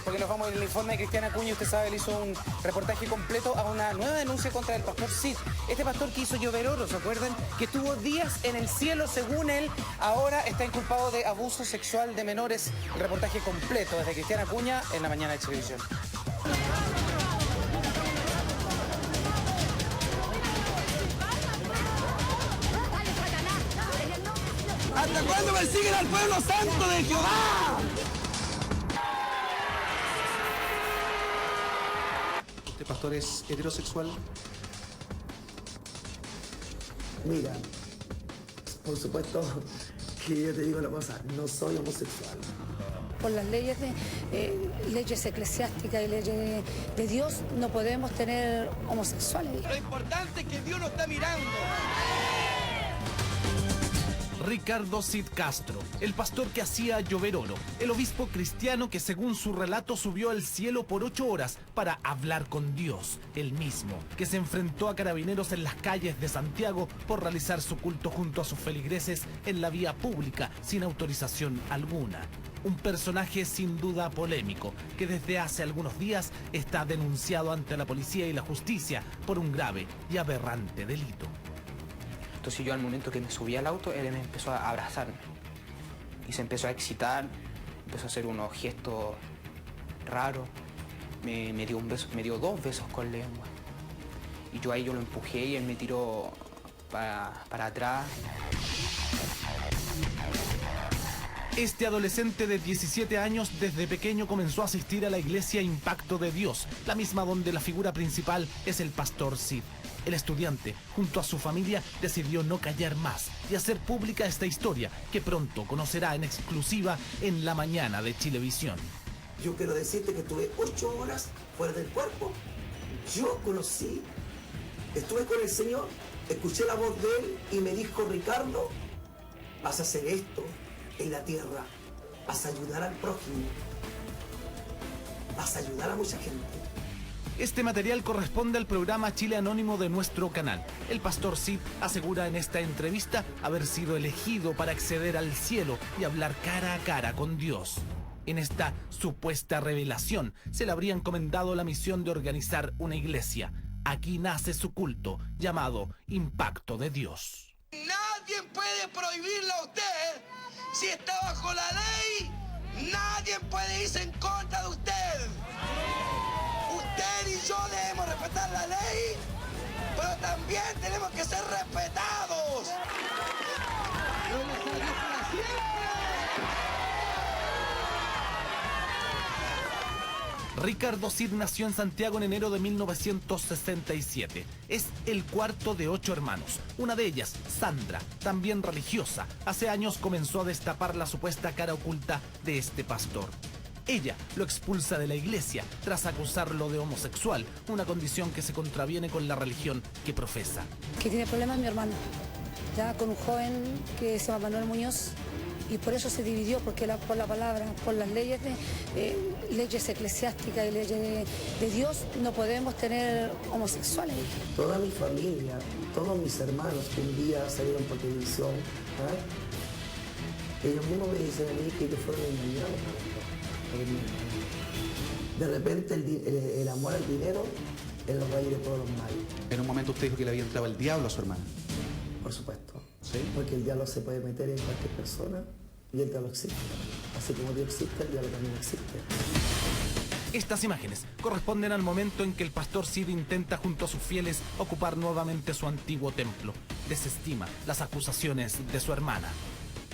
Porque nos vamos en el informe de Cristiana Acuña, usted sabe, le hizo un reportaje completo a una nueva denuncia contra el pastor Cid. Este pastor que hizo llover oro, ¿se acuerdan? Que estuvo días en el cielo, según él, ahora está inculpado de abuso sexual de menores. El reportaje completo desde Cristiana Acuña en la mañana de Televisión. ¿Hasta cuándo persiguen al pueblo santo de Jehová? ¿Este pastor es heterosexual? Mira, por supuesto que yo te digo una cosa, no soy homosexual. Por las leyes leyes eclesiásticas y leyes de Dios no podemos tener homosexuales. Lo importante es que Dios nos está mirando. Ricardo Cid Castro, el pastor que hacía llover oro, el obispo cristiano que según su relato subió al cielo por 8 horas para hablar con Dios, el mismo que se enfrentó a carabineros en las calles de Santiago por realizar su culto junto a sus feligreses en la vía pública sin autorización alguna. Un personaje sin duda polémico, que desde hace algunos días está denunciado ante la policía y la justicia por un grave y aberrante delito. Entonces yo al momento que me subí al auto, él me empezó a abrazarme. Y se empezó a excitar, empezó a hacer unos gestos raros. Me dio un beso, me dio 2 besos con lengua. Y yo ahí lo empujé y él me tiró para atrás. Este adolescente de 17 años desde pequeño comenzó a asistir a la iglesia Impacto de Dios, la misma donde la figura principal es el pastor Cid. El estudiante, junto a su familia, decidió no callar más y hacer pública esta historia que pronto conocerá en exclusiva en la mañana de Chilevisión. Yo quiero decirte que estuve 8 horas fuera del cuerpo. Yo conocí, estuve con el Señor, escuché la voz de Él y me dijo: Ricardo, vas a hacer esto en la tierra, vas a ayudar al prójimo, vas a ayudar a mucha gente. Este material corresponde al programa Chile Anónimo de nuestro canal. El pastor Cid asegura en esta entrevista haber sido elegido para acceder al cielo y hablar cara a cara con Dios. En esta supuesta revelación se le habría encomendado la misión de organizar una iglesia. Aquí nace su culto, llamado Impacto de Dios. Nadie puede prohibirle a usted. Si está bajo la ley, nadie puede irse en contra de usted. Usted y yo debemos respetar la ley, pero también tenemos que ser respetados. Ricardo Cid nació en Santiago en enero de 1967. Es el cuarto de 8 hermanos. Una de ellas, Sandra, también religiosa, hace años comenzó a destapar la supuesta cara oculta de este pastor. Ella lo expulsa de la iglesia tras acusarlo de homosexual, una condición que se contraviene con la religión que profesa. Que tiene problemas mi hermano, ya con un joven que se llama Manuel Muñoz, y por eso se dividió, porque por la palabra, por las leyes leyes eclesiásticas y leyes de Dios no podemos tener homosexuales. Toda mi familia, todos mis hermanos que un día salieron por televisión, ellos mismos me dicen a mí que ellos fueron engañados. De repente el amor al dinero es la raíz de todos los males. En un momento usted dijo que le había entrado el diablo a su hermana. Por supuesto. ¿Sí? Porque el diablo se puede meter en cualquier persona y el diablo existe. Así como Dios existe, el diablo también existe. Estas imágenes corresponden al momento en que el pastor Cid intenta junto a sus fieles ocupar nuevamente su antiguo templo. Desestima las acusaciones de su hermana.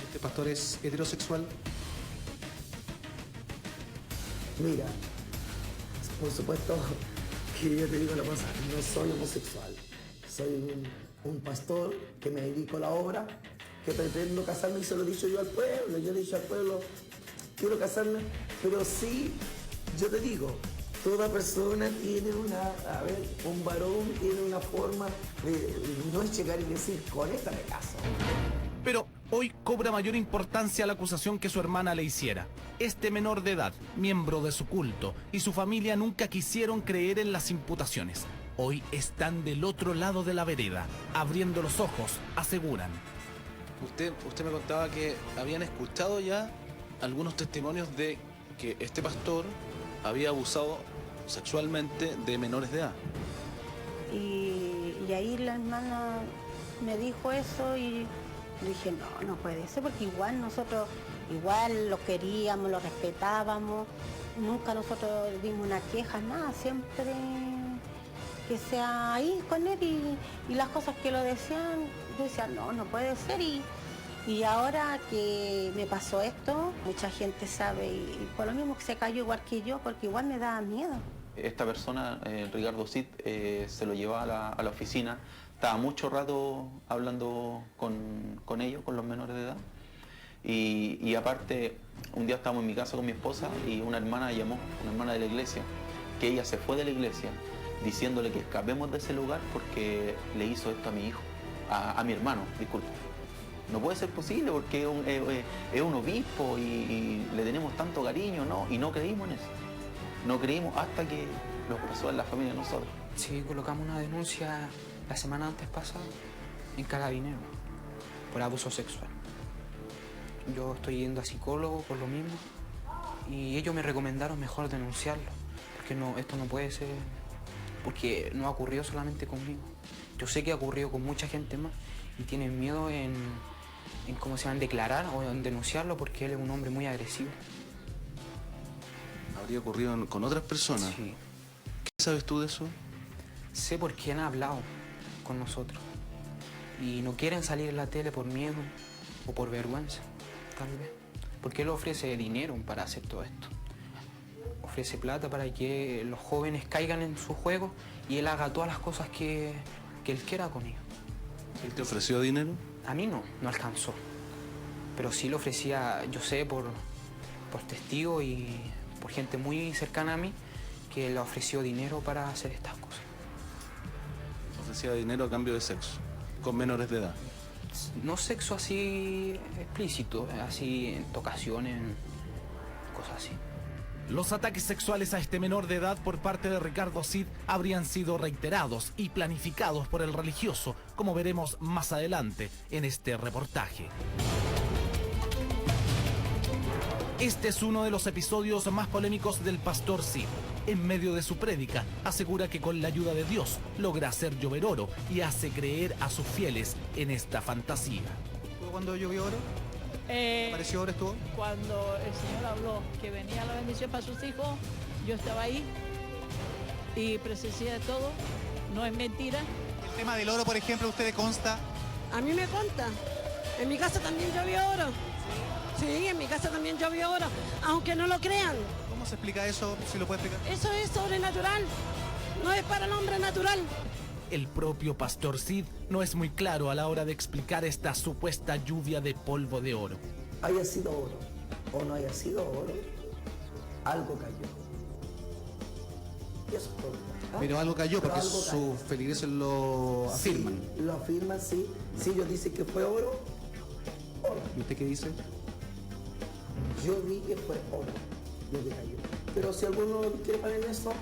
¿Este pastor es heterosexual? Mira, por supuesto que yo te digo una cosa, no soy homosexual. Soy un pastor que me dedico a la obra, que pretendo casarme, y se lo he dicho yo al pueblo. Yo le he dicho al pueblo, quiero casarme, pero sí, yo te digo, toda persona tiene un varón tiene una forma de no es llegar y decir, con esta me caso. Pero hoy cobra mayor importancia la acusación que su hermana le hiciera. Este menor de edad, miembro de su culto, y su familia nunca quisieron creer en las imputaciones. Hoy están del otro lado de la vereda, abriendo los ojos, aseguran. Usted me contaba que habían escuchado ya algunos testimonios de que este pastor había abusado sexualmente de menores de edad. Y ahí la hermana me dijo eso y dije, no puede ser, porque igual nosotros, igual lo queríamos, lo respetábamos, nunca nosotros dimos una queja, nada, siempre que sea ahí con él y las cosas que lo decían, yo decía, no puede ser y ahora que me pasó esto, mucha gente sabe y por lo mismo que se cayó igual que yo, porque igual me daba miedo. Esta persona, Ricardo Cid, se lo llevaba a la oficina, estaba mucho rato hablando con ellos, con los menores de edad. Y aparte, un día estábamos en mi casa con mi esposa y una hermana llamó, una hermana de la iglesia, que ella se fue de la iglesia diciéndole que escapemos de ese lugar porque le hizo esto a mi hijo, a mi hermano, disculpe. No puede ser posible porque es un obispo y le tenemos tanto cariño, ¿no? Y no creímos en eso. No creímos hasta que lo pasó en la familia de nosotros. Sí, colocamos una denuncia la semana antes pasada en Carabineros por abuso sexual. Yo estoy yendo a psicólogo por lo mismo y ellos me recomendaron mejor denunciarlo, porque esto no puede ser, porque no ha ocurrido solamente conmigo. Yo sé que ha ocurrido con mucha gente más y tienen miedo en cómo se van a declarar o en denunciarlo porque él es un hombre muy agresivo. ¿Habría ocurrido con otras personas? Sí. ¿Qué sabes tú de eso? Sé por qué han hablado con nosotros y no quieren salir en la tele por miedo o por vergüenza, tal vez. Porque él ofrece dinero para hacer todo esto. Ofrece plata para que los jóvenes caigan en su juego y él haga todas las cosas que él quiera con ellos. ¿Él te ofreció dinero? A mí no alcanzó. Pero sí lo ofrecía, yo sé, por testigos y por gente muy cercana a mí, que le ofreció dinero para hacer estas cosas. Ofrecía dinero a cambio de sexo, con menores de edad. No sexo así explícito, así en tocaciones, cosas así. Los ataques sexuales a este menor de edad por parte de Ricardo Cid habrían sido reiterados y planificados por el religioso, como veremos más adelante en este reportaje. Este es uno de los episodios más polémicos del pastor Cid. En medio de su prédica, asegura que con la ayuda de Dios logra hacer llover oro y hace creer a sus fieles en esta fantasía. ¿Cuándo llovió oro? ¿Apareció oro estuvo? Cuando el Señor habló que venía la bendición para sus hijos, yo estaba ahí y presencié de todo, no es mentira. El tema del oro, por ejemplo, ¿a usted le consta? A mí me consta. En mi casa también llovió oro. Sí, en mi casa también llovió oro, aunque no lo crean. ¿Cómo se explica eso? ¿Si lo puede explicar? Eso es sobrenatural, no es para el hombre natural. El propio pastor Cid no es muy claro a la hora de explicar esta supuesta lluvia de polvo de oro. Haya sido oro o no haya sido oro, algo cayó. Y eso es todo. ¿Ah? Pero algo cayó Pero porque algo sus cayó. feligreses lo afirman. Sí, lo afirman, sí. Si ellos dicen que fue oro, oro. ¿Y usted qué dice? Yo vi que fue oro lo que cayó. Pero si alguno quiere poner eso,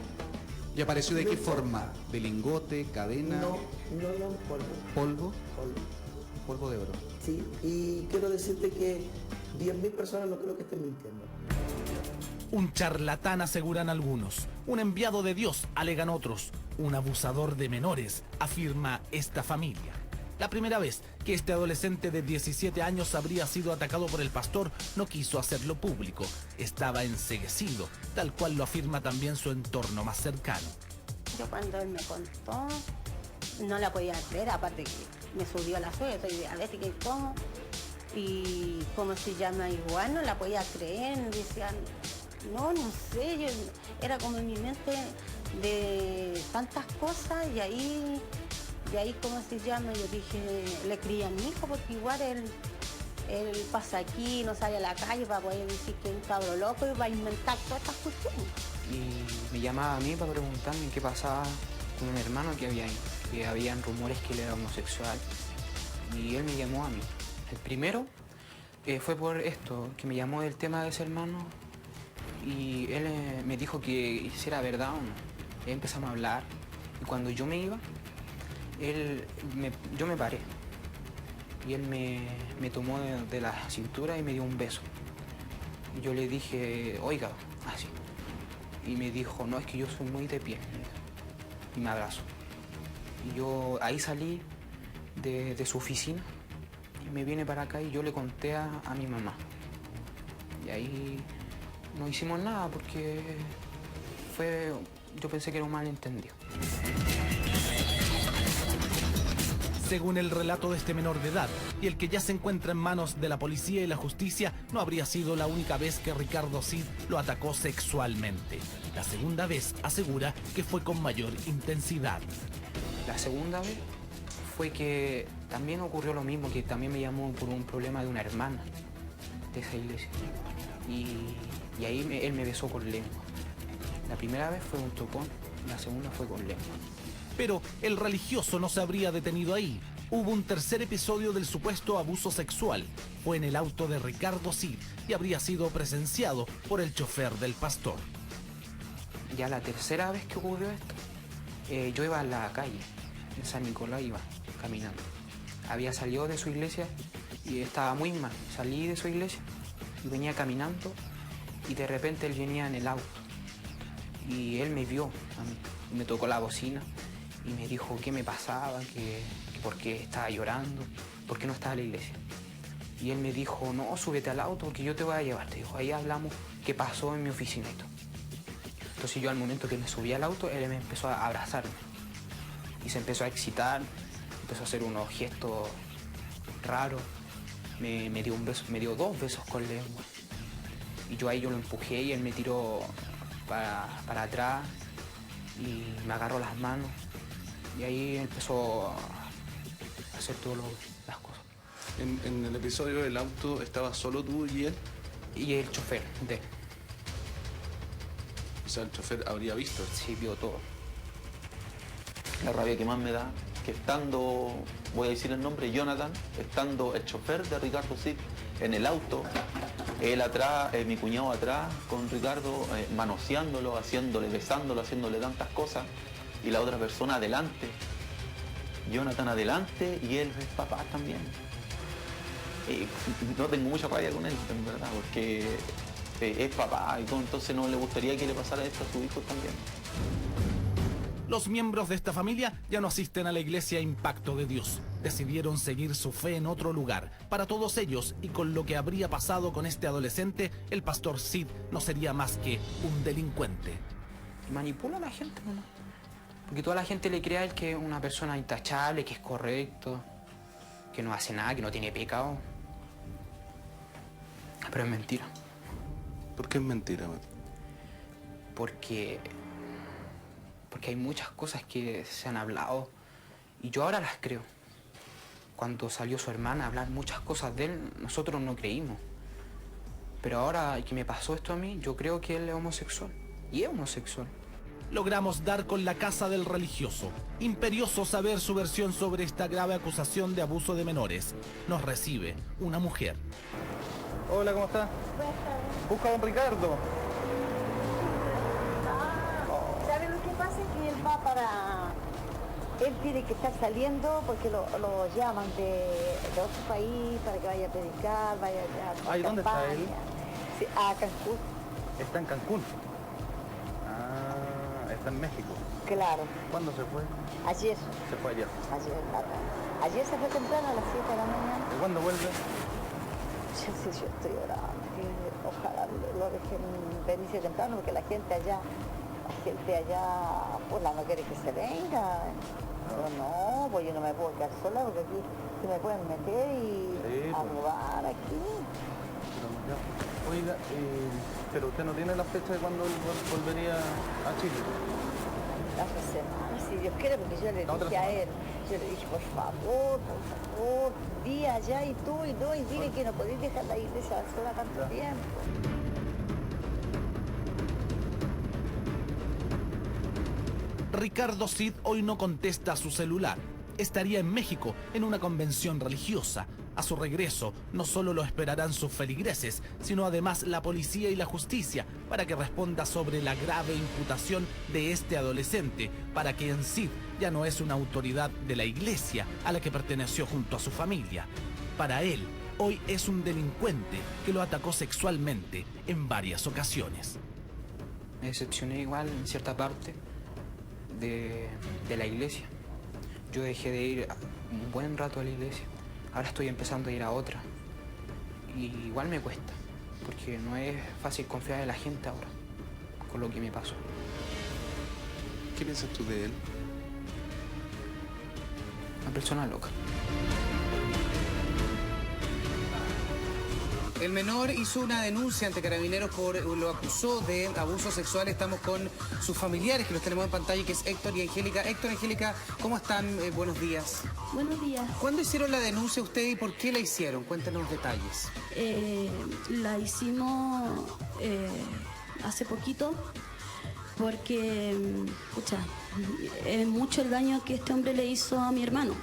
¿Y apareció de no qué importa. forma? ¿De lingote, cadena, no, polvo. polvo? Polvo. Polvo de oro. Sí, y quiero decirte que 10.000 personas no creo que estén mintiendo. Un charlatán aseguran algunos, un enviado de Dios alegan otros, un abusador de menores afirma esta familia. La primera vez que este adolescente de 17 años habría sido atacado por el pastor no quiso hacerlo público, estaba enceguecido, tal cual lo afirma también su entorno más cercano. Yo cuando él me contó, no la podía creer, aparte que me subió la suegra, soy diabética y todo. Y como se llama igual, no la podía creer, decían, no sé, yo, era como en mi mente de tantas cosas y ahí como se llama, yo dije, le crié a mi hijo porque igual él pasa aquí, no sale a la calle para poder decir que es un cabro loco y va a inventar todas estas cuestiones. Y me llamaba a mí para preguntarme qué pasaba con un hermano que habían rumores que él era homosexual. Y él me llamó a mí. El primero fue por esto, que me llamó del tema de ese hermano y él me dijo que si era verdad o no. Y empezamos a hablar y cuando yo me iba, yo me paré y él me tomó de la cintura y me dio un beso. Y yo le dije, oiga, así. y me dijo, no, es que yo soy muy de pie, y me abrazó. Y yo ahí salí de su oficina y me vine para acá y yo le conté a mi mamá. Y ahí no hicimos nada porque yo pensé que era un malentendido. Según el relato de este menor de edad y el que ya se encuentra en manos de la policía y la justicia, no habría sido la única vez que Ricardo Cid lo atacó sexualmente. La segunda vez asegura que fue con mayor intensidad. La segunda vez fue que también ocurrió lo mismo, que también me llamó por un problema de una hermana de esa iglesia. Y ahí él me besó con lengua. La primera vez fue un tocón, la segunda fue con lengua. Pero el religioso no se habría detenido ahí. Hubo un tercer episodio del supuesto abuso sexual. Fue en el auto de Ricardo Cid y habría sido presenciado por el chofer del pastor. Ya la tercera vez que ocurrió esto, yo iba a la calle, en San Nicolás iba caminando. Había salido de su iglesia y estaba muy mal. Salí de su iglesia y venía caminando y de repente él venía en el auto. Y él me vio a mí, me tocó la bocina y me dijo qué me pasaba, que por qué estaba llorando, por qué no estaba en la iglesia. Y él me dijo, no, súbete al auto porque yo te voy a llevar. Te dijo, ahí hablamos qué pasó en mi oficina y todo. Entonces yo al momento que me subí al auto, él me empezó a abrazarme. Y se empezó a excitar, empezó a hacer unos gestos raros. Me dio un beso, me dio 2 besos con lengua. Y yo ahí lo empujé y él me tiró para atrás y me agarró las manos. Y ahí empezó a hacer todas las cosas. En el episodio del auto, ¿estabas solo tú y él? Y el chofer de él. O sea, el chofer habría visto. Sí, vio todo. La rabia que más me da, que estando, voy a decir el nombre, Jonathan, estando el chofer de Ricardo Cid en el auto, él atrás, mi cuñado atrás, con Ricardo, manoseándolo, besándolo, haciéndole tantas cosas, y la otra persona adelante, Jonathan adelante, y él es papá también. No tengo mucha rabia con él, en verdad, porque es papá, y todo, entonces no le gustaría que le pasara esto a su hijo también. Los miembros de esta familia ya no asisten a la iglesia Impacto de Dios. Decidieron seguir su fe en otro lugar. Para todos ellos, y con lo que habría pasado con este adolescente, el pastor Cid no sería más que un delincuente. Manipula a la gente, ¿no? Porque toda la gente le cree a él que es una persona intachable, que es correcto, que no hace nada, que no tiene pecado. Pero es mentira. ¿Por qué es mentira, Mati? Porque hay muchas cosas que se han hablado y yo ahora las creo. Cuando salió su hermana a hablar muchas cosas de él, nosotros no creímos. Pero ahora que me pasó esto a mí, yo creo que él es homosexual. Y es homosexual. Logramos dar con la casa del religioso. Imperioso saber su versión sobre esta grave acusación de abuso de menores. Nos recibe una mujer. Hola, ¿cómo está? Busca a don Ricardo. ¿Sabe lo que pasa? Es que él va para... Él tiene que estar saliendo porque lo llaman de otro país para que vaya a predicar, vaya a... ¿Y dónde está él? Sí, a Cancún. ¿Está en Cancún? Está en México. Claro. ¿Cuándo se fue? Ayer. Se fue ayer. Ayer se fue temprano a las 7 de la mañana. ¿Y cuándo vuelve? Yo estoy orando. Ojalá lo dejen venirse temprano porque la gente allá, pues no quiere que se venga. Pero no, pues yo no me puedo quedar sola porque aquí se me pueden meter y a robar aquí. Oiga, pero usted no tiene la fecha de cuándo volvería a Chile. La otra semana, si Dios quiere, porque yo le dije a él, por favor, di allá y tú y no, y dile que no podéis dejar la iglesia sola tanto tiempo. Ricardo Cid hoy no contesta a su celular. Estaría en México en una convención religiosa. A su regreso, no solo lo esperarán sus feligreses, sino además la policía y la justicia para que responda sobre la grave imputación de este adolescente, para que en Cid ya no es una autoridad de la iglesia a la que perteneció junto a su familia. Para él, hoy es un delincuente que lo atacó sexualmente en varias ocasiones. Me decepcioné igual en cierta parte de la iglesia. Yo dejé de ir un buen rato a la iglesia. Ahora estoy empezando a ir a otra. Y igual me cuesta, porque no es fácil confiar en la gente ahora, con lo que me pasó. ¿Qué piensas tú de él? Una persona loca. El menor hizo una denuncia ante Carabineros lo acusó de abuso sexual. Estamos con sus familiares, que los tenemos en pantalla, que es Héctor y Angélica. Héctor, Angélica, ¿cómo están? Buenos días. Buenos días. ¿Cuándo hicieron la denuncia ustedes y por qué la hicieron? Cuéntanos los detalles. La hicimos hace poquito porque, escucha, es mucho el daño que este hombre le hizo a mi hermano.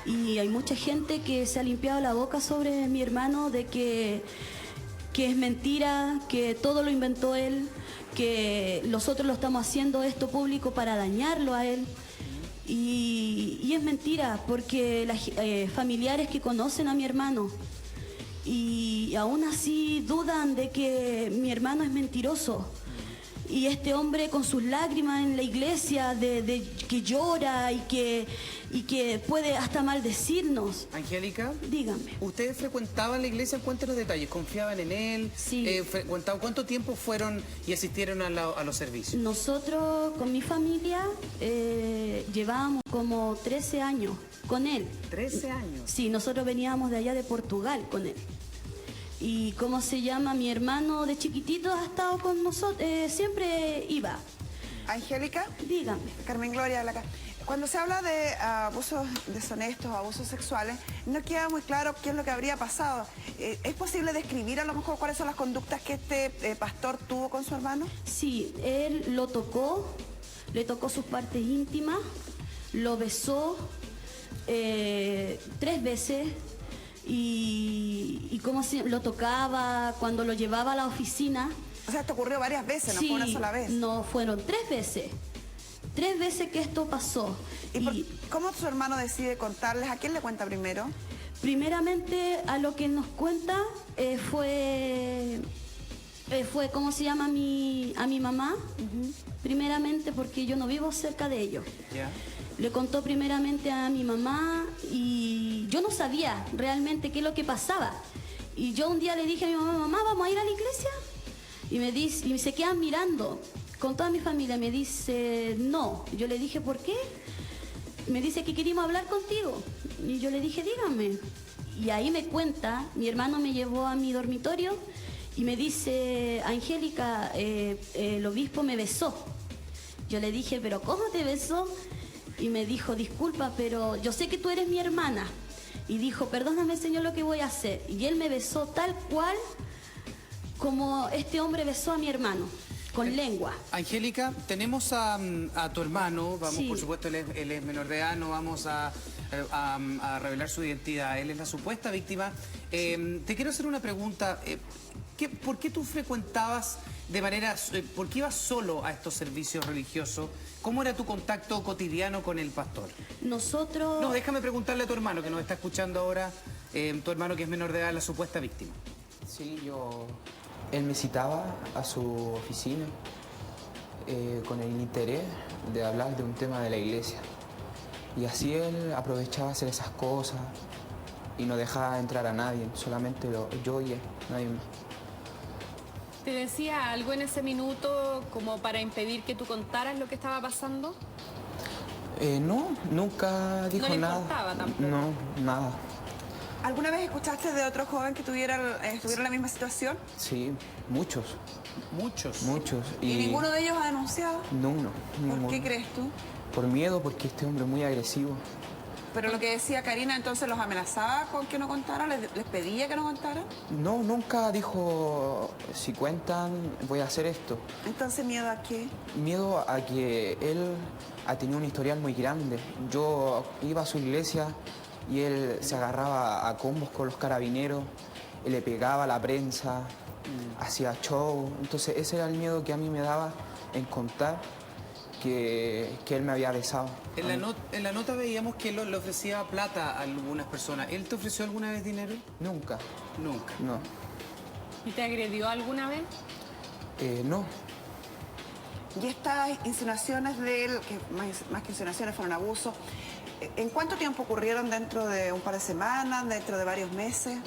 Y hay mucha gente que se ha limpiado la boca sobre mi hermano de que es mentira, que todo lo inventó él, que nosotros lo estamos haciendo esto público para dañarlo a él. Y es mentira, porque las familiares que conocen a mi hermano y aún así dudan de que mi hermano es mentiroso. Y este hombre con sus lágrimas en la iglesia, de que llora y que puede hasta maldecirnos. Angélica. Dígame. ¿Ustedes frecuentaban la iglesia? Cuéntenos detalles. ¿Confiaban en él? Sí. ¿Cuánto tiempo fueron y asistieron a los servicios? Nosotros con mi familia llevábamos como 13 años con él. ¿13 años? Sí, nosotros veníamos de allá de Portugal con él. Y ¿cómo se llama? Mi hermano de chiquitito ha estado con nosotros, siempre iba. Angélica. Dígame. Carmen Gloria habla acá. Cuando se habla de abusos deshonestos, abusos sexuales, no queda muy claro qué es lo que habría pasado. ¿Es posible describir a lo mejor cuáles son las conductas que este pastor tuvo con su hermano? Sí, él lo tocó, le tocó sus partes íntimas, lo besó 3 veces. Y cómo lo tocaba cuando lo llevaba a la oficina. O sea, esto ocurrió varias veces, no fue una sola vez. No, fueron 3 veces. 3 veces que esto pasó. ¿Cómo su hermano decide contarles? ¿A quién le cuenta primero? Primeramente, a lo que nos cuenta fue ¿cómo se llama? A mi mamá. Primeramente porque yo no vivo cerca de ellos. Yeah. Le contó primeramente a mi mamá y yo no sabía realmente qué es lo que pasaba. Y yo un día le dije a mi mamá, mamá, ¿vamos a ir a la iglesia? Y se quedan mirando con toda mi familia. Me dice, no. Yo le dije, ¿por qué? Me dice que queríamos hablar contigo. Y yo le dije, dígame. Y ahí me cuenta, mi hermano me llevó a mi dormitorio y me dice, Angélica, el obispo me besó. Yo le dije, ¿pero cómo te besó? Y me dijo, disculpa, pero yo sé que tú eres mi hermana. Y dijo, perdóname, Señor, lo que voy a hacer. Y él me besó tal cual como este hombre besó a mi hermano, con lengua. Angélica, tenemos a tu hermano, vamos, Sí. Por supuesto, él es menor de edad, no vamos a revelar su identidad. Él es la supuesta víctima. Te quiero hacer una pregunta. ¿Por qué tú frecuentabas por qué ibas solo a estos servicios religiosos? ¿Cómo era tu contacto cotidiano con el pastor? Nosotros... No, déjame preguntarle a tu hermano, que nos está escuchando ahora, tu hermano que es menor de edad, la supuesta víctima. Sí, él me citaba a su oficina con el interés de hablar de un tema de la iglesia. Y así él aprovechaba hacer esas cosas y no dejaba entrar a nadie, solamente yo y él, nadie más. ¿Te decía algo en ese minuto como para impedir que tú contaras lo que estaba pasando? No, nunca dijo nada. ¿No le importaba tampoco? No, nada. ¿Alguna vez escuchaste de otro joven que estuviera en la misma situación? Sí, muchos. ¿Muchos? Muchos. ¿Y ninguno de ellos ha denunciado? No, ¿Por ninguno. qué crees tú? Por miedo, porque este hombre es muy agresivo. Pero lo que decía Karina, entonces los amenazaba con que no contaran, les pedía que no contaran. No, nunca dijo, si cuentan, voy a hacer esto. Entonces, ¿miedo a qué? Miedo a que él ha tenido un historial muy grande. Yo iba a su iglesia y él se agarraba a combos con los carabineros, él le pegaba a la prensa, hacía show. Entonces ese era el miedo que a mí me daba en contar que él me había besado. En la nota veíamos que él le ofrecía plata a algunas personas. ¿Él te ofreció alguna vez dinero? Nunca. Nunca. No. ¿Y te agredió alguna vez? No. Y estas insinuaciones de él, que más que insinuaciones fueron abusos, ¿en cuánto tiempo ocurrieron? ¿Dentro de un par de semanas? ¿Dentro de varios meses?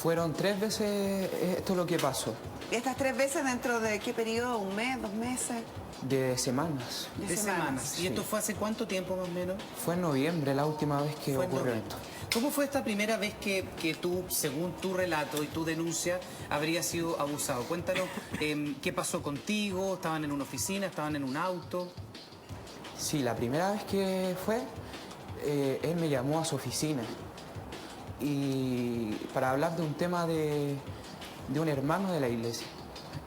Fueron 3 veces esto lo que pasó. ¿Y estas 3 veces dentro de qué periodo? ¿Un mes? ¿2 meses? De semanas. De semanas. ¿Y esto fue hace cuánto tiempo más o menos? Fue en noviembre la última vez que Fue en ocurrió noviembre. esto. ¿Cómo fue esta primera vez que tú, según tu relato y tu denuncia, habrías sido abusado? Cuéntanos qué pasó contigo, ¿estaban en una oficina, estaban en un auto? Sí, la primera vez que fue, él me llamó a su oficina y para hablar de un tema de un hermano de la iglesia.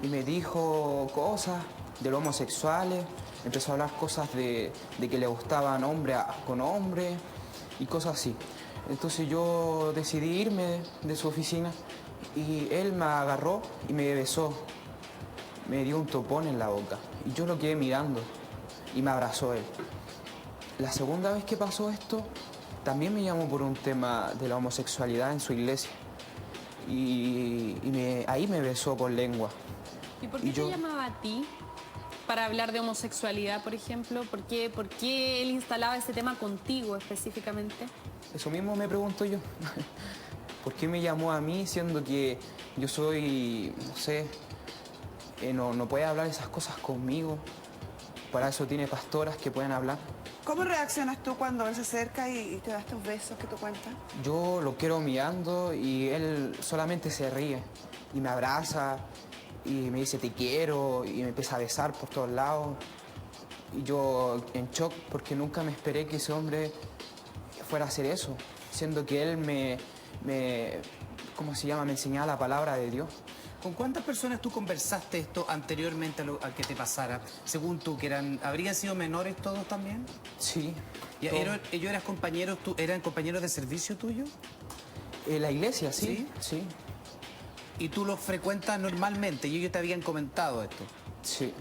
Y me dijo cosas de los homosexuales, empezó a hablar cosas de que le gustaban hombre con hombre y cosas así. Entonces yo decidí irme de su oficina y él me agarró y me besó. Me dio un topón en la boca y yo lo quedé mirando y me abrazó él. La segunda vez que pasó esto, también me llamó por un tema de la homosexualidad en su iglesia y ahí me besó con lengua. ¿Y por qué te llamaba a ti para hablar de homosexualidad, por ejemplo? ¿Por qué él instalaba ese tema contigo específicamente? Eso mismo me pregunto yo. ¿Por qué me llamó a mí siendo que yo soy, no sé, no puede hablar esas cosas conmigo? Para eso tiene pastoras que pueden hablar. ¿Cómo reaccionas tú cuando él se acerca y te da estos besos que tú cuentas? Yo lo quiero mirando y él solamente se ríe y me abraza y me dice te quiero y me empieza a besar por todos lados. Y yo en shock porque nunca me esperé que ese hombre fuera a hacer eso, siendo que él ¿cómo se llama? Me enseñaba la palabra de Dios. ¿Con cuántas personas tú conversaste esto anteriormente a que te pasara? Según tú, ¿habrían sido menores todos también? Sí. ¿Ellos eran compañeros de servicio tuyo? La iglesia, sí. Sí. ¿Y tú los frecuentas normalmente y ellos te habían comentado esto? Sí.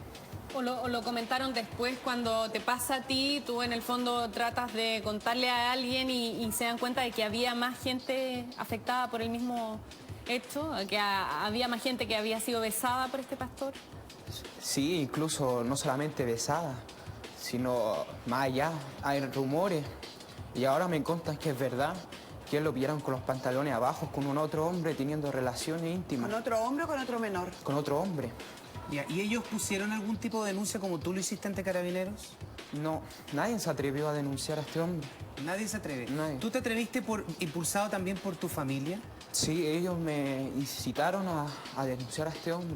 ¿O lo comentaron después cuando te pasa a ti? Tú en el fondo tratas de contarle a alguien y se dan cuenta de que había más gente afectada por el mismo hecho, que había más gente que había sido besada por este pastor. Sí, incluso no solamente besada, sino más allá. Hay rumores y ahora me contan que es verdad que él lo pillaron con los pantalones abajo con un otro hombre teniendo relaciones íntimas. ¿Con otro hombre o con otro menor? Con otro hombre. ¿Y ellos pusieron algún tipo de denuncia como tú lo hiciste ante Carabineros? No, nadie se atrevió a denunciar a este hombre. ¿Nadie se atreve? Nadie. ¿Tú te atreviste impulsado también por tu familia? Sí, ellos me incitaron a denunciar a este hombre.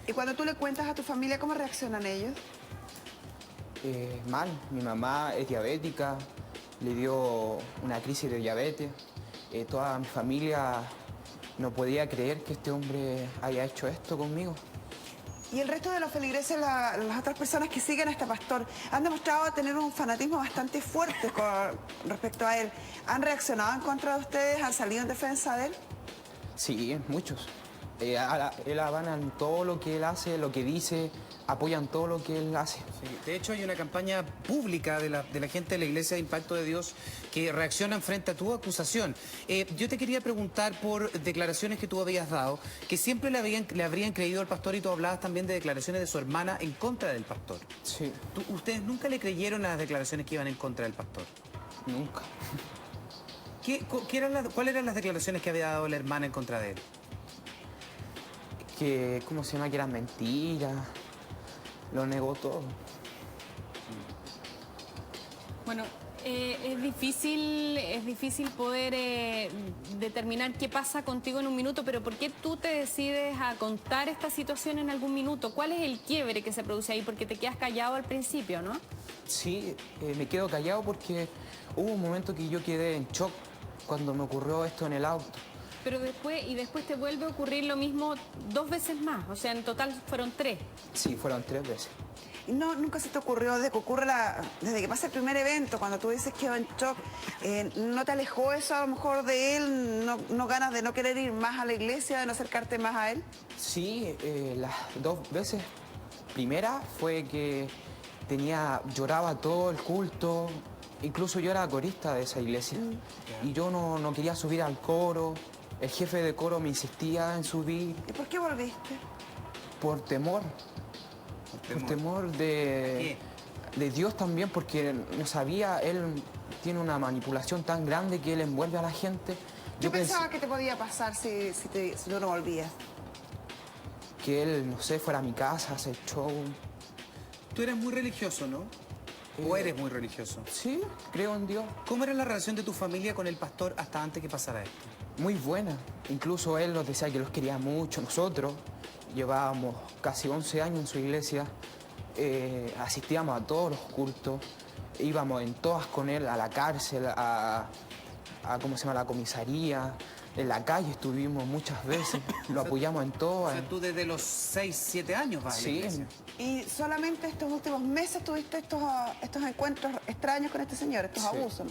¿Y cuando tú le cuentas a tu familia, cómo reaccionan ellos? Mal. Mi mamá es diabética, le dio una crisis de diabetes. Toda mi familia no podía creer que este hombre haya hecho esto conmigo. Y el resto de los feligreses, las otras personas que siguen a este pastor, han demostrado tener un fanatismo bastante fuerte con respecto a él. ¿Han reaccionado en contra de ustedes? ¿Han salido en defensa de él? Sí, muchos. Él avalan todo lo que él hace, lo que dice, apoyan todo lo que él hace. Sí, de hecho, hay una campaña pública de la gente de la Iglesia de Impacto de Dios que reaccionan frente a tu acusación. Yo te quería preguntar por declaraciones que tú habías dado, que siempre le habrían creído al pastor, y tú hablabas también de declaraciones de su hermana en contra del pastor. Sí. ¿Ustedes nunca le creyeron a las declaraciones que iban en contra del pastor? Nunca. ¿Cuáles eran las declaraciones que había dado la hermana en contra de él? Que, ¿cómo se llama? Que eran mentiras. Lo negó todo. Bueno, es difícil poder determinar qué pasa contigo en un minuto, pero ¿por qué tú te decides a contar esta situación en algún minuto? ¿Cuál es el quiebre que se produce ahí? Porque te quedas callado al principio, ¿no? Sí, me quedo callado porque hubo un momento que yo quedé en shock cuando me ocurrió esto en el auto. Pero después te vuelve a ocurrir lo mismo 2 veces más, o sea, en total fueron 3. Sí, fueron 3 veces. ¿Y nunca se te ocurrió desde que pasa el primer evento, cuando tú dices que quedó en shock, no te alejó eso a lo mejor de él, no ganas de no querer ir más a la iglesia, de no acercarte más a él? Sí, las 2 veces. Primera fue que lloraba todo el culto, incluso yo era corista de esa iglesia, y yo no quería subir al coro. El jefe de coro me insistía en subir. ¿Y por qué volviste? Por temor. Por temor de Dios también, porque no sabía, él tiene una manipulación tan grande que él envuelve a la gente. ¿Qué pensaba que te podía pasar si no lo volvías? Que él, no sé, fuera a mi casa, a hacer show. Tú eres muy religioso, ¿no? ¿O eres muy religioso? Sí, creo en Dios. ¿Cómo era la relación de tu familia con el pastor hasta antes que pasara esto? Muy buena. Incluso él nos decía que los quería mucho. Nosotros llevábamos casi 11 años en su iglesia. Asistíamos a todos los cultos. Íbamos en todas con él, a la cárcel, ¿cómo se llama?, la comisaría. En la calle estuvimos muchas veces. Lo apoyamos en todo. O sea, tú desde los 6, 7 años vas a la iglesia. ¿Y solamente estos últimos meses tuviste estos encuentros extraños con este señor, estos abusos?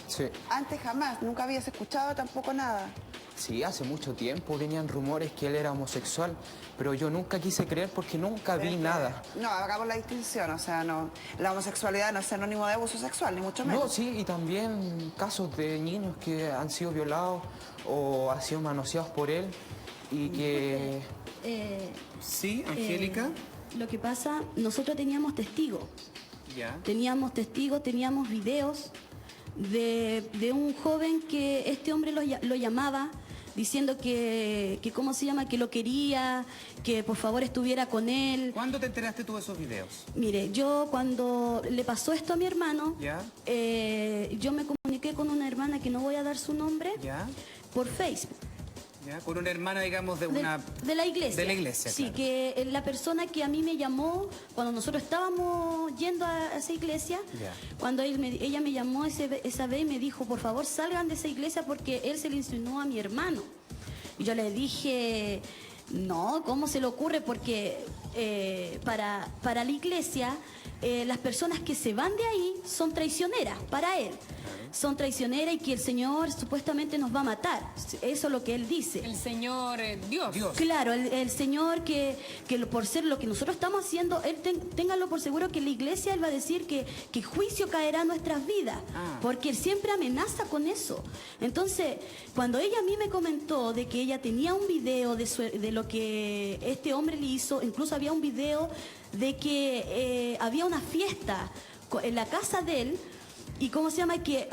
Sí. Antes jamás, nunca habías escuchado tampoco nada. Sí, hace mucho tiempo venían rumores que él era homosexual, pero yo nunca quise creer porque nunca vi nada. No, hagamos la distinción, o sea, no, la homosexualidad no es sinónimo de abuso sexual, ni mucho menos. No, sí, y también casos de niños que han sido violados o han sido manoseados por él y que... Sí, Angélica. Lo que pasa, nosotros teníamos testigos. Ya. Teníamos testigos, teníamos videos de un joven que este hombre lo llamaba diciendo que ¿cómo se llama?, que lo quería, que por favor estuviera con él. ¿Cuándo te enteraste tú de esos videos? Mire, yo cuando le pasó esto a mi hermano, ¿Ya? Yo me comuniqué con una hermana que no voy a dar su nombre, ¿Ya? por Facebook. ¿Ya? Con una hermana, digamos, de la iglesia. De la iglesia, sí, claro. Que la persona que a mí me llamó cuando nosotros estábamos yendo a esa iglesia, Ya. cuando ella me llamó esa vez y me dijo, por favor salgan de esa iglesia porque él se le insinuó a mi hermano. Y yo le dije, no, ¿cómo se le ocurre? Porque para la iglesia, las personas que se van de ahí son traicioneras para él. Son traicioneras y que el Señor supuestamente nos va a matar. Eso es lo que él dice. El Señor Dios. Claro, el Señor que por ser lo que nosotros estamos haciendo, él ténganlo por seguro que la iglesia él va a decir que juicio caerá en nuestras vidas, porque él siempre amenaza con eso. Entonces, cuando ella a mí me comentó de que ella tenía un video de lo que este hombre le hizo, incluso había un video de que había una fiesta en la casa de él. Y cómo se llama, que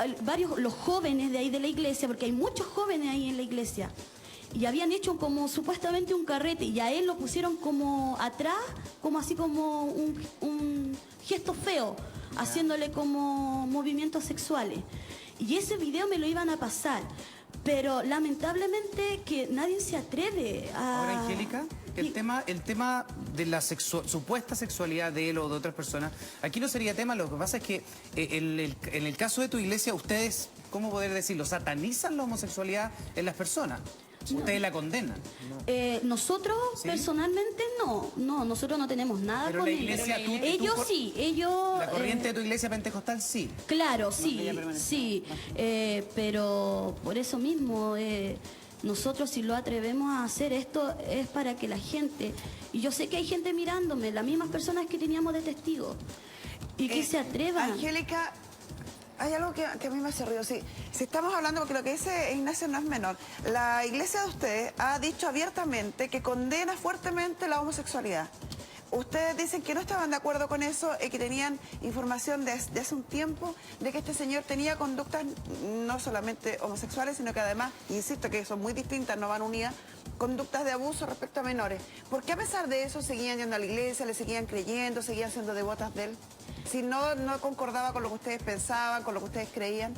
los jóvenes de ahí de la iglesia, porque hay muchos jóvenes ahí en la iglesia, y habían hecho como supuestamente un carrete, y a él lo pusieron como atrás, como así como un gesto feo, haciéndole como movimientos sexuales. Y ese video me lo iban a pasar, pero lamentablemente que nadie se atreve a... Ahora, Angélica, el tema de la supuesta sexualidad de él o de otras personas, aquí no sería tema. Lo que pasa es que en el caso de tu iglesia, ustedes, ¿cómo poder decirlo?, satanizan la homosexualidad en las personas. Ustedes la condenan. Nosotros personalmente no, nosotros no tenemos nada pero con la iglesia, ellos. Ellos sí, ellos... La corriente de tu iglesia pentecostal sí. Claro, sí, pero por eso mismo nosotros si lo atrevemos a hacer esto es para que la gente, y yo sé que hay gente mirándome, las mismas personas que teníamos de testigos, y que se atrevan. Angélica, hay algo que a mí me hace ruido. Si estamos hablando, porque lo que dice Ignacio no es menor, la iglesia de ustedes ha dicho abiertamente que condena fuertemente la homosexualidad. Ustedes dicen que no estaban de acuerdo con eso y que tenían información de hace un tiempo de que este señor tenía conductas no solamente homosexuales, sino que además, insisto que son muy distintas, no van unidas, conductas de abuso respecto a menores. ¿Por qué a pesar de eso seguían yendo a la iglesia, le seguían creyendo, seguían siendo devotas de él? Si no concordaba con lo que ustedes pensaban, con lo que ustedes creían.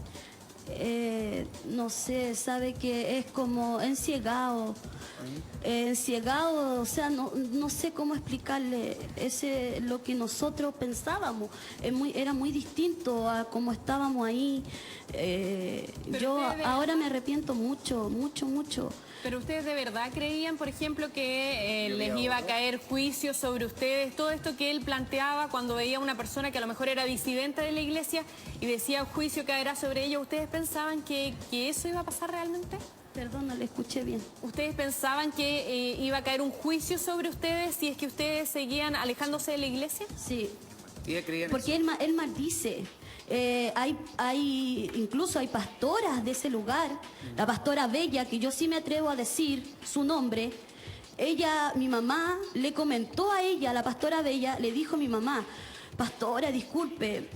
No sé, sabe que es como enciegado, o sea, no sé cómo explicarle lo que nosotros pensábamos, era muy distinto a cómo estábamos ahí. Yo ahora me arrepiento mucho. Pero ustedes de verdad creían, por ejemplo, que les iba a caer juicio sobre ustedes, todo esto que él planteaba cuando veía a una persona que a lo mejor era disidente de la iglesia y decía juicio caerá sobre ella, ¿ustedes pensaban que eso iba a pasar realmente? Perdón, no le escuché bien. ¿Ustedes pensaban que iba a caer un juicio sobre ustedes si es que ustedes seguían alejándose de la iglesia? Sí. Porque él maldice. Incluso hay pastoras de ese lugar, la pastora Bella, que yo sí me atrevo a decir su nombre, mi mamá le comentó a ella, la pastora de ella, le dijo a mi mamá, pastora, disculpe,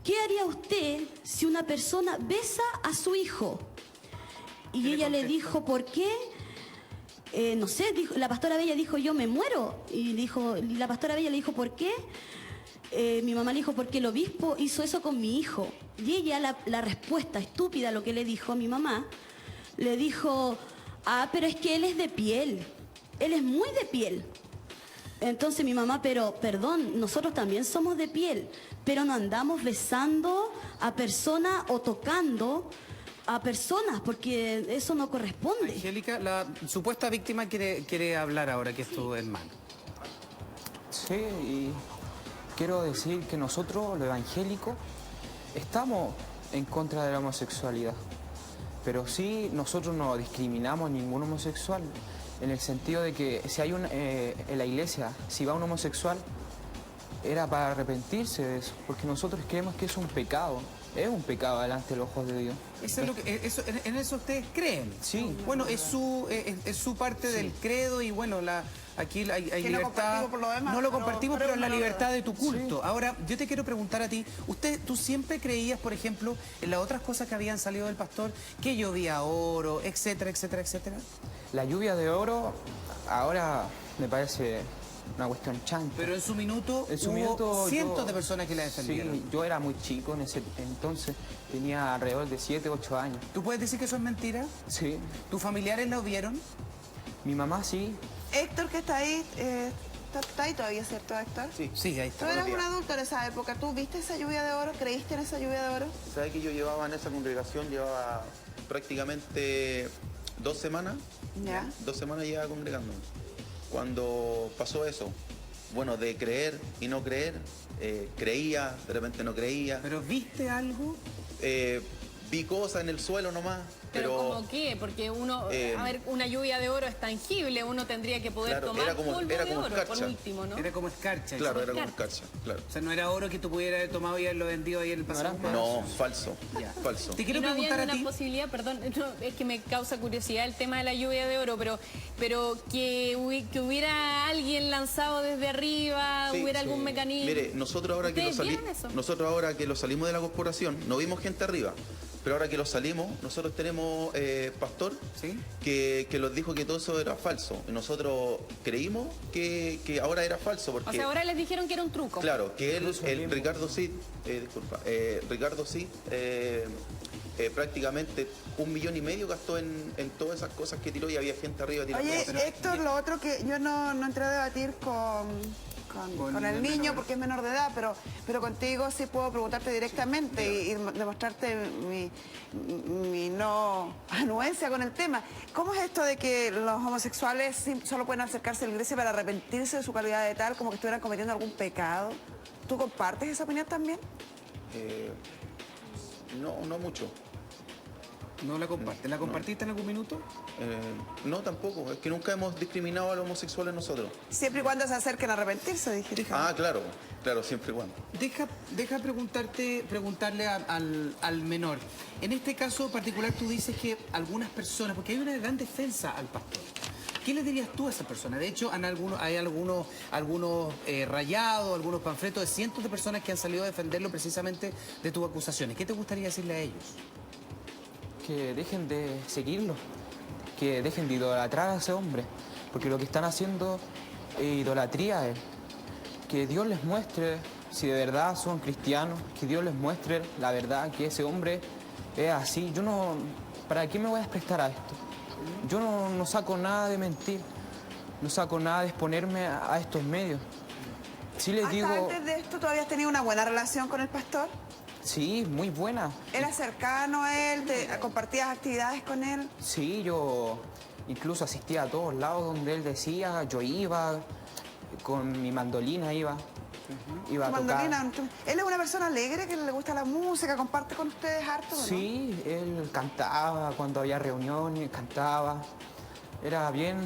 ¿qué haría usted si una persona besa a su hijo? Y ella le dijo, ¿por qué? No sé, la pastora Bella dijo, yo me muero. Y la pastora Bella le dijo, ¿por qué? Mi mamá le dijo, porque el obispo hizo eso con mi hijo. Y ella, la respuesta estúpida a lo que le dijo a mi mamá, le dijo, pero es que él es de piel. Él es muy de piel. Entonces mi mamá, pero perdón, nosotros también somos de piel, pero no andamos besando a personas o tocando a personas, porque eso no corresponde. Angélica, la supuesta víctima quiere hablar ahora que es tu hermano. Sí, y quiero decir que nosotros, los evangélicos, estamos en contra de la homosexualidad, pero sí nosotros no discriminamos a ningún homosexual, en el sentido de que si hay en la iglesia, si va un homosexual, era para arrepentirse de eso, porque nosotros creemos que es un pecado delante de los ojos de Dios. Eso es lo que, en eso ustedes creen. Sí. Bueno, es su parte del credo y bueno, aquí hay libertad. No lo compartimos, pero es la libertad de tu culto. Sí. Ahora, yo te quiero preguntar a ti, ¿tú siempre creías, por ejemplo, en las otras cosas que habían salido del pastor, que llovía oro, etcétera, etcétera, etcétera? La lluvia de oro ahora me parece una cuestión chanta. Pero en su minuto hubo cientos de personas que la defendieron. Sí, yo era muy chico en ese entonces, tenía alrededor de 7, 8 años. ¿Tú puedes decir que eso es mentira? Sí. ¿Tus familiares lo vieron? Mi mamá sí. Héctor, que está ahí, está ahí todavía, ¿cierto, Héctor? Sí, ahí está. Tú eras un adulto en esa época, ¿tú viste esa lluvia de oro? ¿Creíste en esa lluvia de oro? ¿Sabes que yo llevaba en esa congregación, llevaba prácticamente 2 semanas? Ya. 2 semanas llevaba congregándome. Cuando pasó eso, bueno, de creer y no creer, creía, de repente no creía. ¿Pero viste algo? Vi cosas en el suelo nomás. ¿Pero como qué? Porque a ver, una lluvia de oro es tangible, uno tendría que poder tomar polvo de oro, escarcha. por último, ¿no? Era como escarcha. Claro, era como escarcha, claro. O sea, no era oro que tú pudieras haber tomado y haberlo vendido ahí en el pasado. No, falso, falso. Te quiero preguntar a ti. Una posibilidad, perdón, es que me causa curiosidad el tema de la lluvia de oro, pero que hubiera alguien lanzado desde arriba, hubiera algún mecanismo. Mire, nosotros ahora que lo salimos de la corporación, no vimos gente arriba. Pero ahora que lo salimos, nosotros tenemos pastor que nos dijo que todo eso era falso. Y nosotros creímos que ahora era falso. Porque, o sea, ahora les dijeron que era un truco. Claro, que Ricardo Cid, prácticamente 1,5 millones gastó en todas esas cosas que tiró y había gente arriba tirando. Oye, Héctor, lo otro que yo no entré a debatir con el niño porque es menor de edad, pero contigo sí puedo preguntarte directamente y demostrarte mi no anuencia con el tema. ¿Cómo es esto de que los homosexuales solo pueden acercarse a la iglesia para arrepentirse de su calidad de tal, como que estuvieran cometiendo algún pecado? ¿Tú compartes esa opinión también? No mucho. ¿No la compartes? ¿La compartiste en algún minuto? No, tampoco. Es que nunca hemos discriminado a los homosexuales nosotros. Siempre y cuando se acerquen a arrepentirse, dijiste. Claro, siempre y cuando. Deja preguntarle al menor. En este caso particular tú dices que algunas personas, porque hay una gran defensa al pastor. ¿Qué le dirías tú a esa persona? De hecho, hay algunos rayados, algunos panfletos de cientos de personas que han salido a defenderlo precisamente de tus acusaciones. ¿Qué te gustaría decirle a ellos? Que dejen de seguirlo, que dejen de idolatrar a ese hombre, porque lo que están haciendo es idolatría a él. Que Dios les muestre, si de verdad son cristianos, que Dios les muestre la verdad, que ese hombre es así. Yo no, ¿para qué me voy a prestar a esto? Yo no saco nada de mentir, no saco nada de exponerme a estos medios. Sí les digo... ¿Hasta antes de esto tú habías tenido una buena relación con el pastor? Sí, muy buena. ¿Eras cercano a él? ¿Compartías actividades con él? Sí, yo incluso asistía a todos lados donde él decía, yo iba, con mi mandolina iba a tocar. ¿Él es una persona alegre, que le gusta la música, comparte con ustedes harto? Sí, ¿no? Él cantaba cuando había reuniones, cantaba. Era bien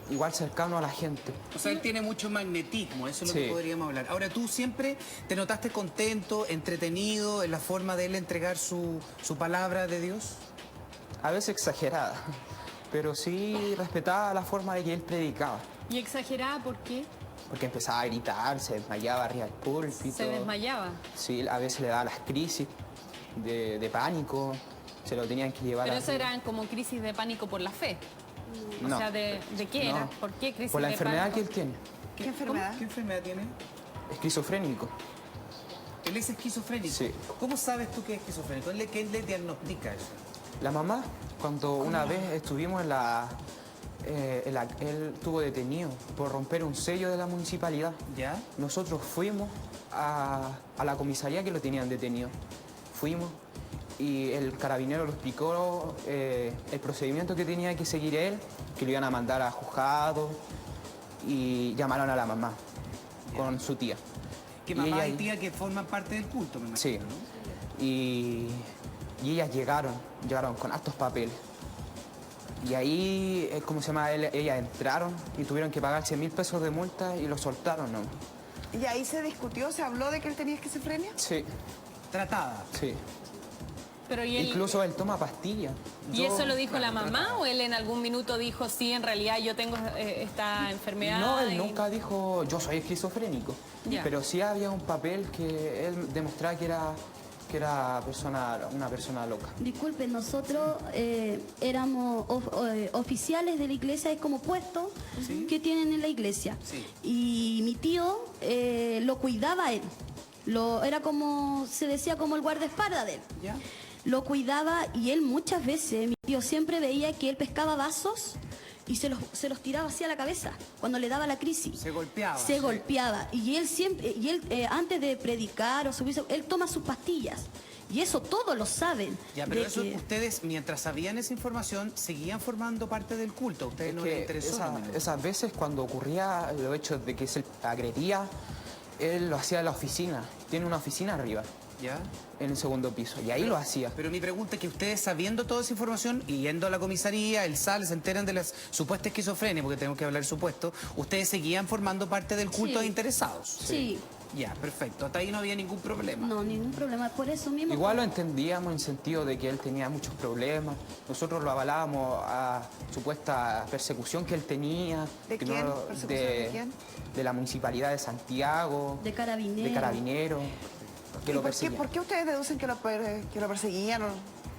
igual cercano a la gente. O sea, él tiene mucho magnetismo, eso es lo que podríamos hablar. Ahora, ¿tú siempre te notaste contento, entretenido en la forma de él entregar su palabra de Dios? A veces exagerada, pero sí respetaba la forma de que él predicaba. ¿Y exageraba por qué? Porque empezaba a gritar, se desmayaba arriba del púlpito. ¿Se desmayaba? Sí, a veces le daba las crisis de pánico, se lo tenían que llevar Pero a... eso eran como crisis de pánico por la fe. No. O sea, ¿de qué era? ¿Por qué crisis de pánico? Por la enfermedad que él tiene. ¿Qué enfermedad? ¿Qué enfermedad tiene? Esquizofrénico. ¿Él es esquizofrénico? Sí. ¿Cómo sabes tú que es esquizofrénico? ¿Quién le diagnostica eso? La mamá, cuando una vez estuvimos en la... él estuvo detenido por romper un sello de la municipalidad. ¿Ya? Nosotros fuimos a la comisaría que lo tenían detenido. Fuimos y el carabinero lo explicó el procedimiento que tenía que seguir él, que lo iban a mandar a juzgado y llamaron a la mamá con su tía. Que mamá y tía que forman parte del culto, me imagino, sí, ¿no? Y ellas llegaron con hartos papeles. Y ahí, ¿cómo se llama? Ellas entraron y tuvieron que pagar 100.000 pesos de multa y lo soltaron, ¿no? ¿Y ahí se discutió, se habló de que él tenía esquizofrenia? Sí. ¿Tratada? Sí. Pero ¿y él, incluso él toma pastillas. ¿Y eso lo dijo la mamá o él en algún minuto dijo, sí, en realidad yo tengo esta enfermedad? No, él nunca dijo, yo soy esquizofrénico. Ya. Pero sí había un papel que él demostraba que era una persona loca. Disculpen, nosotros éramos oficiales de la iglesia, es como puesto que tienen en la iglesia. Sí. Y mi tío lo cuidaba a él. Era como, se decía como el guardaespaldas de él. ¿Ya? Lo cuidaba y él muchas veces, mi tío siempre veía que él pescaba vasos y se los tiraba hacia la cabeza cuando le daba la crisis. Se golpeaba. Se golpeaba. Y él siempre, antes de predicar o subirse, él toma sus pastillas. Y eso todos lo saben. Ya, pero eso ustedes, mientras sabían esa información, seguían formando parte del culto. A ustedes no les interesó. Esas veces cuando ocurría los hechos de que se agredía, él lo hacía en la oficina. Tiene una oficina arriba. ¿Ya? En el segundo piso. Y ahí lo hacía. Pero mi pregunta es que ustedes, sabiendo toda esa información y yendo a la comisaría, el SAL, se enteran de la supuesta esquizofrenia, porque tenemos que hablar del supuesto, ustedes seguían formando parte del culto de interesados. Sí. Ya, perfecto. Hasta ahí no había ningún problema. No, ningún problema. Por eso mismo... Igual lo entendíamos en el sentido de que él tenía muchos problemas. Nosotros lo avalábamos a supuesta persecución que él tenía. ¿De quién? ¿Persecución de quién? De la Municipalidad de Santiago. De Carabineros. De Carabineros. ¿Por qué ustedes deducen que lo perseguían?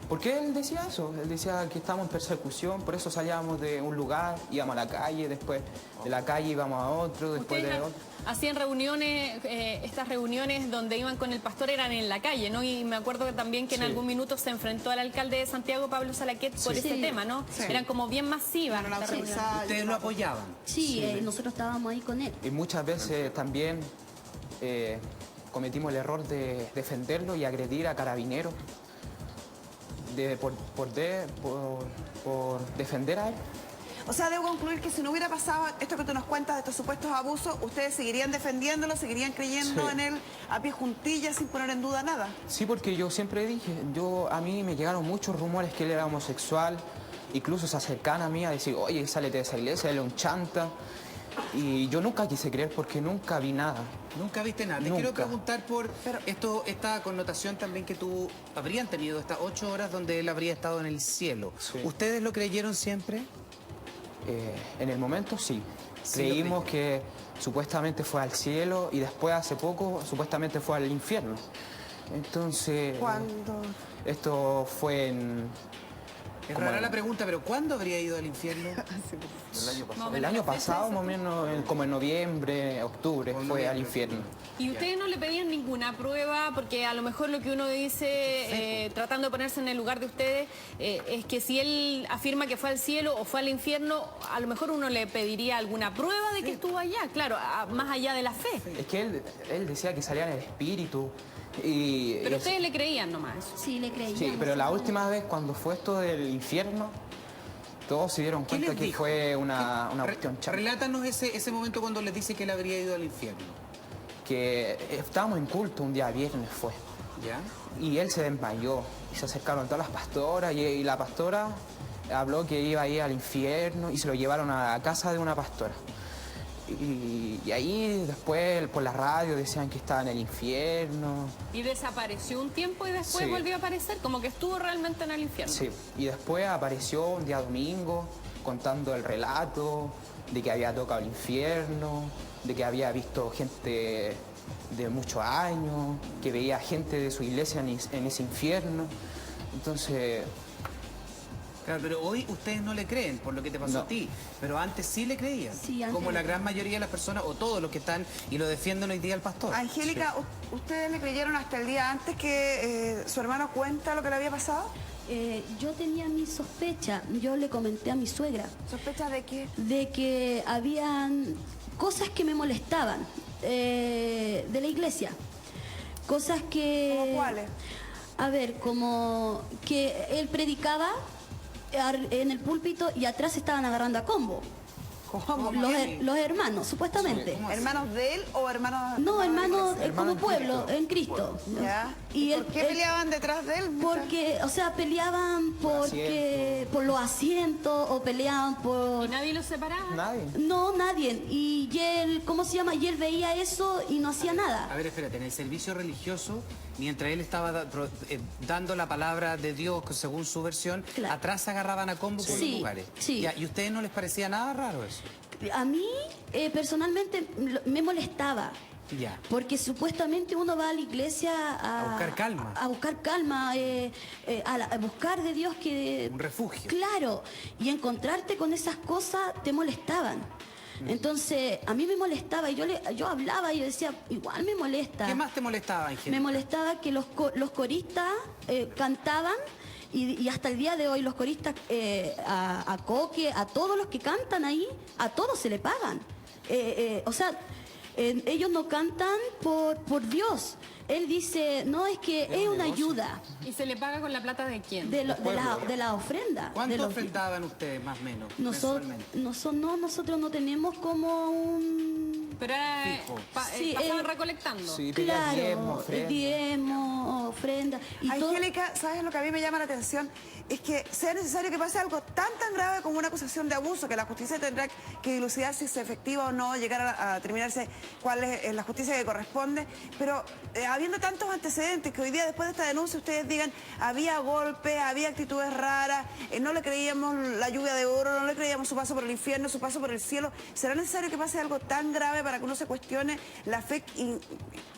Porque él decía eso, él decía que estábamos en persecución, por eso salíamos de un lugar, íbamos a la calle, después de la calle íbamos a otro, después de otro. Hacían reuniones, estas reuniones donde iban con el pastor eran en la calle, ¿no? Y me acuerdo que también que en algún minuto se enfrentó al alcalde de Santiago, Pablo Salaquet, por ese tema, ¿no? Sí. Eran como bien masivas. ¿Ustedes lo apoyaban? Sí, nosotros estábamos ahí con él. Y muchas veces también cometimos el error de defenderlo y agredir a Carabineros por defender a él. O sea, debo concluir que si no hubiera pasado esto que tú nos cuentas de estos supuestos abusos, ustedes seguirían defendiéndolo, seguirían creyendo en él a pie juntillas sin poner en duda nada. Sí, porque yo siempre dije, a mí me llegaron muchos rumores que él era homosexual, incluso se acercaban a mí a decir, oye, sálete de esa iglesia, él es un chanta. Y yo nunca quise creer porque nunca vi nada. ¿Nunca viste nada? Te quiero preguntar por esta connotación también que tú habrían tenido, estas 8 horas donde él habría estado en el cielo. Sí. ¿Ustedes lo creyeron siempre? En el momento sí. Creímos que supuestamente fue al cielo y después hace poco supuestamente fue al infierno. Entonces... ¿Cuándo? Esto fue en... Es rara la pregunta, pero ¿cuándo habría ido al infierno? El año pasado. El año pasado, más o menos, como en noviembre, octubre, fue al infierno. ¿Y ustedes no le pedían ninguna prueba? Porque a lo mejor lo que uno dice, tratando de ponerse en el lugar de ustedes, es que si él afirma que fue al cielo o fue al infierno, a lo mejor uno le pediría alguna prueba de que estuvo allá, claro, más allá de la fe. Es que él decía que salía en el espíritu. Pero ustedes le creían nomás. Sí, le creían. Sí, pero la última vez cuando fue esto del infierno, todos se dieron cuenta que fue una cuestión chata. Relátanos ese momento cuando les dice que él habría ido al infierno. Que estábamos en culto un día viernes fue. ¿Ya? Y él se desmayó. Y se acercaron todas las pastoras y la pastora habló que iba a ir al infierno y se lo llevaron a la casa de una pastora. Y ahí después por la radio decían que estaba en el infierno. Y desapareció un tiempo y después volvió a aparecer, como que estuvo realmente en el infierno. Sí, y después apareció un día domingo contando el relato de que había tocado el infierno, de que había visto gente de muchos años, que veía gente de su iglesia en ese infierno. Entonces... Claro, pero hoy ustedes no le creen por lo que te pasó a ti, pero antes sí le creían, Sí, antes como la le gran mayoría de las personas o todos los que están y lo defienden hoy día al pastor. Angélica, ¿ustedes le creyeron hasta el día antes que su hermano cuenta lo que le había pasado? Yo tenía mi sospecha, yo le comenté a mi suegra. ¿Sospecha de qué? De que habían cosas que me molestaban de la iglesia. Cosas que... ¿Cómo cuáles? A ver, como que él predicaba en el púlpito y atrás estaban agarrando a combo. ¿Cómo? Los hermanos, supuestamente. ¿Hermanos de él o hermanos? No, hermanos como en pueblo, Cristo. en Cristo. ¿Ya? Y ¿Por qué peleaban detrás de él? Porque, o sea, peleaban por los asientos o peleaban por... ¿Y nadie los separaba? Nadie. No, nadie. Y él, ¿cómo se llama? Y él veía eso y no hacía nada. A ver, espérate, en el servicio religioso, mientras él estaba dando la palabra de Dios según su versión, atrás se agarraban a combo por los lugares. Sí. Ya, ¿y a ustedes no les parecía nada raro eso? A mí, personalmente, me molestaba. Ya. Porque supuestamente uno va a la iglesia A buscar calma. A buscar calma, a buscar de Dios que... Un refugio. Claro. Y encontrarte con esas cosas te molestaban. Entonces, a mí me molestaba y yo hablaba y yo decía, igual me molesta. ¿Qué más te molestaba, Angélica? Me molestaba que los coristas cantaban y hasta el día de hoy los coristas, a Coque, a todos los que cantan ahí, a todos se le pagan. O sea, ellos no cantan por Dios. Él dice, no, es que es una ayuda. ¿Y se le paga con la plata de quién? De la ofrenda. ¿Cuánto ofrendaban ustedes, más o menos, mensualmente? Nosotros no tenemos como un... Pero era, pasaban recolectando. Sí, claro, diezmo, ofrenda. Y Angélica, ¿sabes lo que a mí me llama la atención? Es que sea necesario que pase algo tan grave como una acusación de abuso, que la justicia tendrá que dilucidar si es efectiva o no, llegar a determinarse cuál es la justicia que corresponde, pero habiendo tantos antecedentes que hoy día después de esta denuncia ustedes digan había golpes, había actitudes raras, no le creíamos la lluvia de oro, no le creíamos su paso por el infierno, su paso por el cielo, ¿será necesario que pase algo tan grave para que uno se cuestione la fe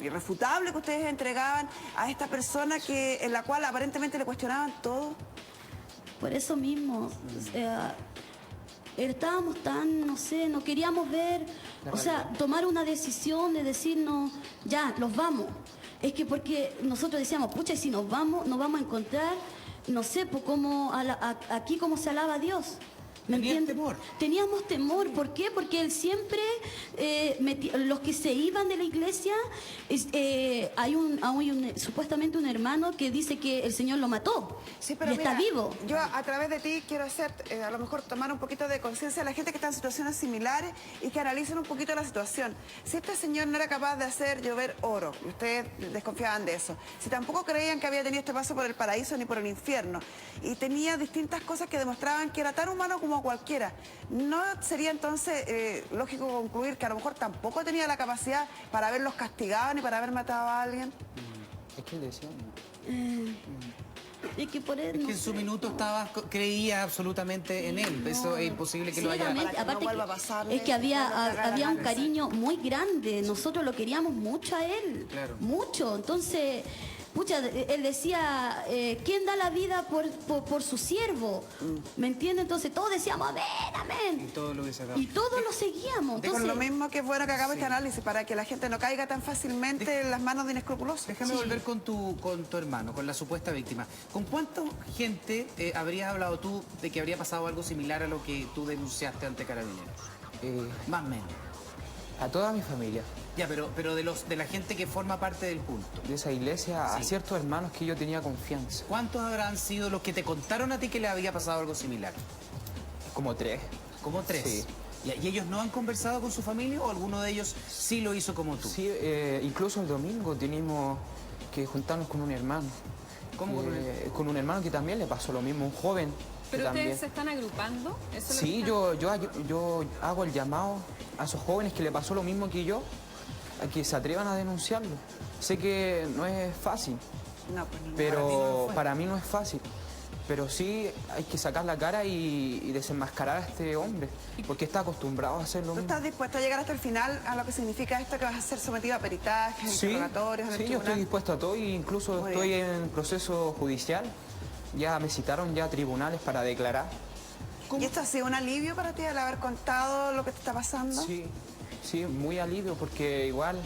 irrefutable que ustedes entregaban a esta persona en la cual aparentemente le cuestionaban todo? Por eso mismo, o sea, estábamos tan, no sé, no queríamos ver, o sea, tomar una decisión de decirnos, ya, los vamos. Es que porque nosotros decíamos, pucha, y si nos vamos a encontrar, no sé, pues aquí como se alaba a Dios. ¿Me entiendes? Teníamos temor. ¿Por qué? Porque él siempre, los que se iban de la iglesia, hay supuestamente un hermano que dice que el Señor lo mató. Sí, pero y está vivo. Yo a través de ti quiero hacer, a lo mejor tomar un poquito de conciencia a la gente que está en situaciones similares y que analicen un poquito la situación. Si este señor no era capaz de hacer llover oro, y ustedes desconfiaban de eso, si tampoco creían que había tenido este paso por el paraíso ni por el infierno, y tenía distintas cosas que demostraban que era tan humano como cualquiera, ¿no sería entonces lógico concluir que a lo mejor tampoco tenía la capacidad para haberlos castigado ni para haber matado a alguien? Es que él decía... Es que por él, es que en su minuto creía absolutamente en él. Eso es imposible que lo haya... Aparte es que había un cariño muy grande. Nosotros lo queríamos mucho a él. Claro. Mucho. Entonces... Pucha, él decía, ¿quién da la vida por su siervo? ¿Me entiende? Entonces todos decíamos, amén, amén. Y todos lo seguíamos. Entonces, con lo mismo que es bueno que hagamos este análisis para que la gente no caiga tan fácilmente en las manos de inescrupulosos. Déjame volver con tu hermano, con la supuesta víctima. ¿Con cuánta gente habrías hablado tú de que habría pasado algo similar a lo que tú denunciaste ante Carabineros? Más o menos. A toda mi familia. Ya, pero de la gente que forma parte del culto. De esa iglesia, a ciertos hermanos que yo tenía confianza. ¿Cuántos habrán sido los que te contaron a ti que le había pasado algo similar? Como 3. ¿Como 3? Sí. ¿Y ellos no han conversado con su familia o alguno de ellos sí lo hizo como tú? Sí, incluso el domingo teníamos que juntarnos con un hermano. ¿Cómo con un hermano? Con un hermano que también le pasó lo mismo, un joven ¿Pero también. ustedes se están agrupando? ¿Eso es lo Sí, que yo hago el llamado a esos jóvenes que le pasó lo mismo que yo, a que se atrevan a denunciarlo. Sé que no es fácil, No, pues no. pero para mí no es fácil. Pero sí hay que sacar la cara y desenmascarar a este hombre, porque está acostumbrado a hacer lo ¿Tú mismo. estás dispuesto a llegar hasta el final a lo que significa esto, que vas a ser sometido a peritajes, Sí, interrogatorios en el sí, yo tribunal? estoy dispuesto a todo e incluso Muy estoy bien. en proceso judicial. Ya me citaron ya a tribunales para declarar. ¿Y esto ha sido un alivio para ti al haber contado lo que te está pasando? Sí, sí, muy alivio porque igual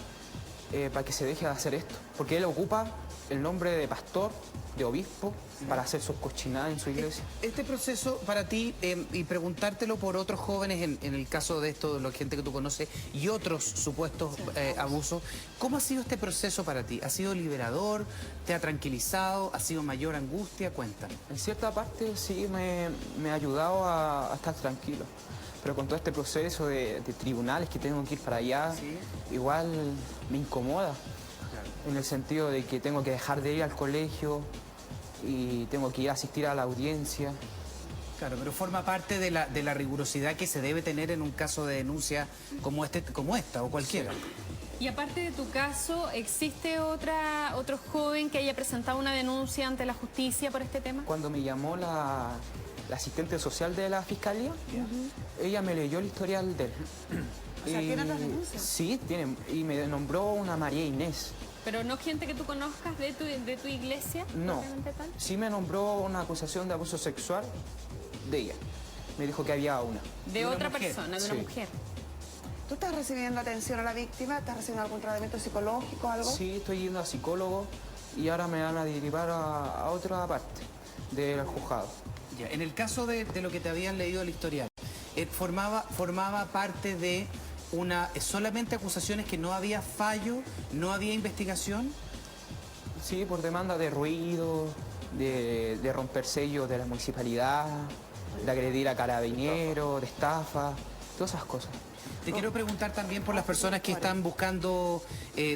para que se deje de hacer esto. Porque él ocupa el nombre de pastor, de obispo, para hacer sus cochinadas en su iglesia. Este proceso para ti, y preguntártelo por otros jóvenes, en el caso de esto, la gente que tú conoces, y otros supuestos abusos, ¿cómo ha sido este proceso para ti? ¿Ha sido liberador? ¿Te ha tranquilizado? ¿Ha sido mayor angustia? Cuéntame. En cierta parte sí me ha ayudado a estar tranquilo. Pero con todo este proceso de tribunales que tengo que ir para allá, igual me incomoda. En el sentido de que tengo que dejar de ir al colegio y tengo que ir a asistir a la audiencia. Claro, pero forma parte de la rigurosidad que se debe tener en un caso de denuncia como esta o cualquiera. Y aparte de tu caso, ¿existe otro joven que haya presentado una denuncia ante la justicia por este tema? Cuando me llamó la asistente social de la fiscalía, ella me leyó el historial de él. O sea, ¿tiene otras denuncias? Sí, tiene. Y me nombró una María Inés. ¿Pero no gente que tú conozcas de tu iglesia? No. propiamente tal? Sí me nombró una acusación de abuso sexual de ella. Me dijo que había una. De otra persona, de una Sí. mujer. ¿Tú estás recibiendo atención a la víctima? ¿Estás recibiendo algún tratamiento psicológico, algo? Sí, estoy yendo a psicólogo y ahora me van a derivar a otra parte del juzgado. Ya, en el caso de lo que te habían leído el historial, formaba parte de solamente acusaciones que no había fallo, no había investigación. Sí, por demanda de ruido, de romper sellos de la municipalidad, de agredir a carabineros, de estafa, todas esas cosas. Te quiero preguntar también por las personas que están buscando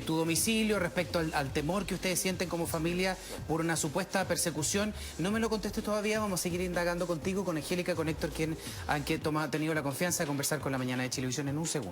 tu domicilio respecto al temor que ustedes sienten como familia por una supuesta persecución. No me lo contestes todavía, vamos a seguir indagando contigo, con Angélica, con Héctor, quien han tenido la confianza de conversar con La Mañana de Chilevisión en un segundo.